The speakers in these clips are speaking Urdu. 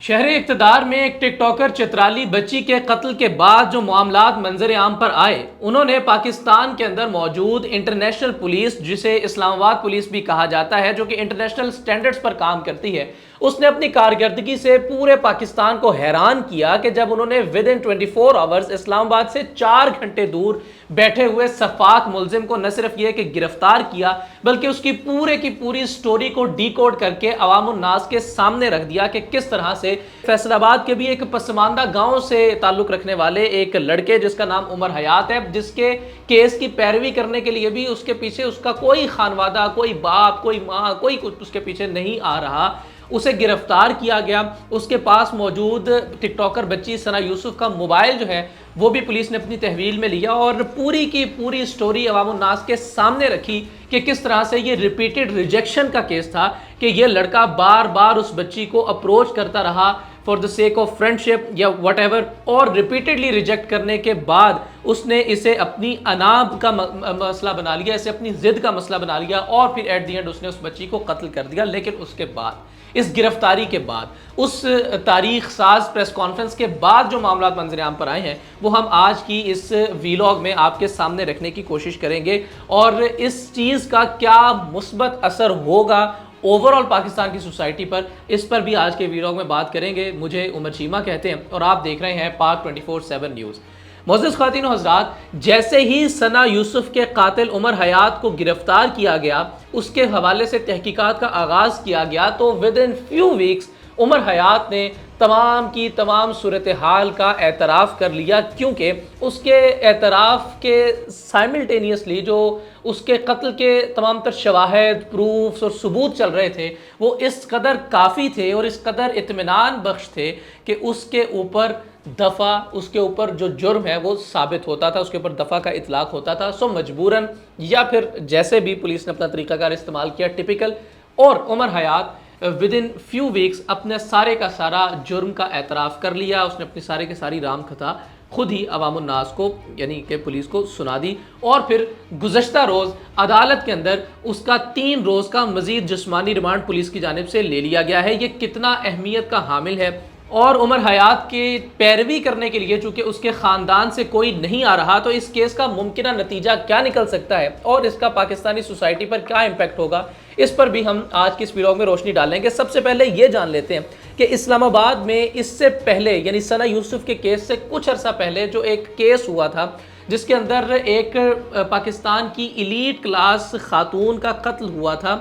شہر اقتدار میں ایک ٹک ٹاکر چترالی بچی کے قتل کے بعد جو معاملات منظر عام پر آئے، انہوں نے پاکستان کے اندر موجود انٹرنیشنل پولیس، جسے اسلام آباد پولیس بھی کہا جاتا ہے، جو کہ انٹرنیشنل سٹینڈرڈز پر کام کرتی ہے، اس نے اپنی کارکردگی سے پورے پاکستان کو حیران کیا کہ جب انہوں نے ود ان 24 آورز اسلام آباد سے 4 گھنٹے دور بیٹھے ہوئے سفاک ملزم کو نہ صرف یہ کہ گرفتار کیا، بلکہ اس کی پوری سٹوری کو ڈی کوڈ کر کے عوام الناس کے سامنے رکھ دیا کہ کس طرح سے فیصل آباد کے بھی ایک پسماندہ گاؤں سے تعلق رکھنے والے ایک لڑکے جس کا نام عمر حیات ہے، جس کے کیس کی پیروی کرنے کے لیے بھی اس کے پیچھے اس کا کوئی خانوادہ، کوئی باپ، کوئی ماں، کوئی کچھ اس کے پیچھے نہیں آ رہا، اسے گرفتار کیا گیا۔ اس کے پاس موجود ٹک ٹاکر بچی ثنا یوسف کا موبائل جو ہے وہ بھی پولیس نے اپنی تحویل میں لیا اور پوری کی پوری سٹوری عوام الناس کے سامنے رکھی کہ کس طرح سے یہ ریپیٹڈ ریجیکشن کا کیس تھا کہ یہ لڑکا بار بار اس بچی کو اپروچ کرتا رہا for the sake of friendship یا وٹ ایور، اور ریپیٹڈلی ریجیکٹ کرنے کے بعد اس نے اسے اپنی اناب کا مسئلہ بنا لیا، اسے اپنی ضد کا مسئلہ بنا لیا، اور پھر ایٹ دی اینڈ اس نے اس بچی کو قتل کر دیا۔ لیکن اس کے بعد، اس گرفتاری کے بعد، اس تاریخ ساز پریس کانفرنس کے بعد جو معاملات منظر عام پر آئے ہیں وہ ہم آج کی اس ویلاگ میں آپ کے سامنے رکھنے کی کوشش کریں گے، اور اس چیز کا کیا مثبت اثر ہوگا اوورآل پاکستان کی سوسائٹی پر، اس پر بھی آج کے ویلاگ میں بات کریں گے۔ مجھے عمر چیمہ کہتے ہیں اور آپ دیکھ رہے ہیں پاک 24/7 نیوز۔ معزز خواتین و حضرات، جیسے ہی ثنا یوسف کے قاتل عمر حیات کو گرفتار کیا گیا، اس کے حوالے سے تحقیقات کا آغاز کیا گیا، تو ود ان فیو ویکس عمر حیات نے تمام کی تمام صورتحال کا اعتراف کر لیا، کیونکہ اس کے اعتراف کے سائملٹینیسلی جو اس کے قتل کے تمام تر شواہد، پروفز اور ثبوت چل رہے تھے وہ اس قدر کافی تھے اور اس قدر اطمینان بخش تھے کہ اس کے اوپر دفع، اس کے اوپر جو جرم ہے وہ ثابت ہوتا تھا، اس کے اوپر دفع کا اطلاق ہوتا تھا۔ سو مجبوراً یا پھر جیسے بھی پولیس نے اپنا طریقہ کار استعمال کیا ٹپیکل، اور عمر حیات ود ان فیو ویکس اپنے سارے کا سارا جرم کا اعتراف کر لیا۔ اس نے اپنی سارے کی ساری رام کتھا خود ہی عوام الناس کو یعنی کہ پولیس کو سنا دی، اور پھر گزشتہ روز عدالت کے اندر اس کا 3 روز کا مزید جسمانی ریمانڈ پولیس کی جانب سے لے لیا گیا ہے۔ یہ کتنا اہمیت کا حامل ہے، اور عمر حیات کی پیروی کرنے کے لیے چونکہ اس کے خاندان سے کوئی نہیں آ رہا، تو اس کیس کا ممکنہ نتیجہ کیا نکل سکتا ہے اور اس کا پاکستانی سوسائٹی پر کیا امپیکٹ ہوگا، اس پر بھی ہم آج کی اس ویلاگ میں روشنی ڈالیں گے۔ سب سے پہلے یہ جان لیتے ہیں کہ اسلام آباد میں اس سے پہلے یعنی ثنا یوسف کے کیس سے کچھ عرصہ پہلے جو ایک کیس ہوا تھا جس کے اندر ایک پاکستان کی ایلیٹ کلاس خاتون کا قتل ہوا تھا،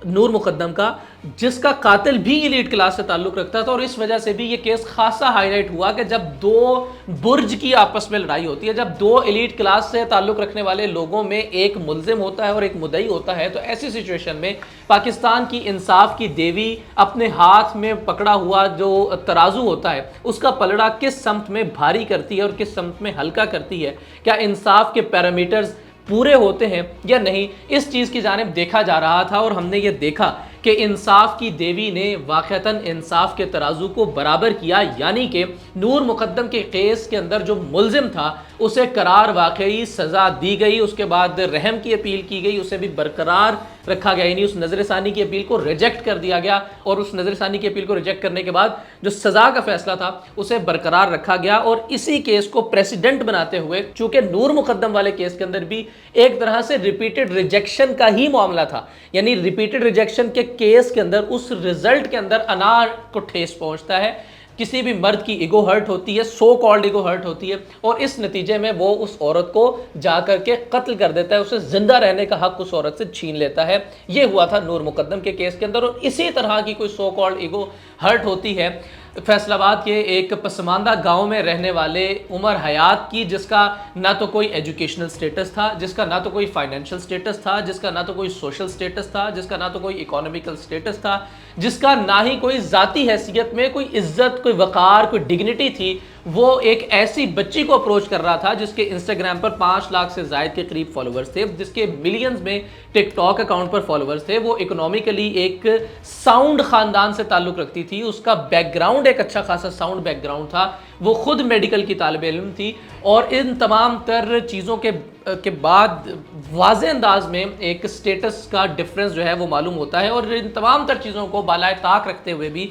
نور مقدم کا، جس کا قاتل بھی ایلیٹ کلاس سے تعلق رکھتا تھا، اور اس وجہ سے بھی یہ کیس خاصا ہائی لائٹ ہوا کہ جب 2 برج کی آپس میں لڑائی ہوتی ہے، جب 2 ایلیٹ کلاس سے تعلق رکھنے والے لوگوں میں ایک ملزم ہوتا ہے اور ایک مدعی ہوتا ہے، تو ایسی سچویشن میں پاکستان کی انصاف کی دیوی اپنے ہاتھ میں پکڑا ہوا جو ترازو ہوتا ہے اس کا پلڑا کس سمت میں بھاری کرتی ہے اور کس سمت میں ہلکا کرتی ہے، کیا انصاف کے پیرامیٹرز پورے ہوتے ہیں یا نہیں، اس چیز کی جانب دیکھا جا رہا تھا، اور ہم نے یہ دیکھا کہ انصاف کی دیوی نے واقعتاً انصاف کے ترازو کو برابر کیا، یعنی کہ نور مقدم کے کیس کے اندر جو ملزم تھا اسے قرار واقعی سزا دی گئی، اس کے بعد رحم کی اپیل کی گئی، اسے بھی برقرار رکھا گیا، یعنی اس نظر ثانی کی اپیل کو ریجیکٹ کر دیا گیا، اور اس نظر ثانی کی اپیل کو ریجیکٹ کرنے کے بعد جو سزا کا فیصلہ تھا اسے برقرار رکھا گیا، اور اسی کیس کو پریسیڈنٹ بناتے ہوئے چونکہ نور مقدم والے کیس کے اندر بھی ایک طرح سے ریپیٹڈ ریجیکشن کا ہی معاملہ تھا، یعنی ریپیٹڈ ریجیکشن کے کیس کے اندر اس رزلٹ کے اندر انار کو ٹھیس پہنچتا ہے، کسی بھی مرد کی ایگو ہرٹ ہوتی ہے، سو کالڈ ایگو ہرٹ ہوتی ہے، اور اس نتیجے میں وہ اس عورت کو جا کر کے قتل کر دیتا ہے، اسے زندہ رہنے کا حق اس عورت سے چھین لیتا ہے۔ یہ ہوا تھا نور مقدم کے کیس کے اندر، اور اسی طرح کی کوئی سو کالڈ ایگو ہرٹ ہوتی ہے فیصل آباد کے ایک پسماندہ گاؤں میں رہنے والے عمر حیات کی، جس کا نہ تو کوئی ایجوکیشنل سٹیٹس تھا، جس کا نہ تو کوئی فائنینشل سٹیٹس تھا، جس کا نہ تو کوئی سوشل سٹیٹس تھا، جس کا نہ تو کوئی اکانومیکل سٹیٹس تھا، جس کا نہ ہی کوئی ذاتی حیثیت میں کوئی عزت، کوئی وقار، کوئی ڈگنیٹی تھی۔ وہ ایک ایسی بچی کو اپروچ کر رہا تھا جس کے انسٹاگرام پر 5 لاکھ سے زائد کے قریب فالوورز تھے، جس کے ملینز میں ٹک ٹاک اکاؤنٹ پر فالوورز تھے، وہ اکنومیکلی ایک ساؤنڈ خاندان سے تعلق رکھتی تھی، اس کا بیک گراؤنڈ ایک اچھا خاصا ساؤنڈ بیک گراؤنڈ تھا، وہ خود میڈیکل کی طالب علم تھی، اور ان تمام تر چیزوں کے بعد واضح انداز میں ایک سٹیٹس کا ڈیفرنس جو ہے وہ معلوم ہوتا ہے، اور ان تمام تر چیزوں کو بالائے طاق رکھتے ہوئے بھی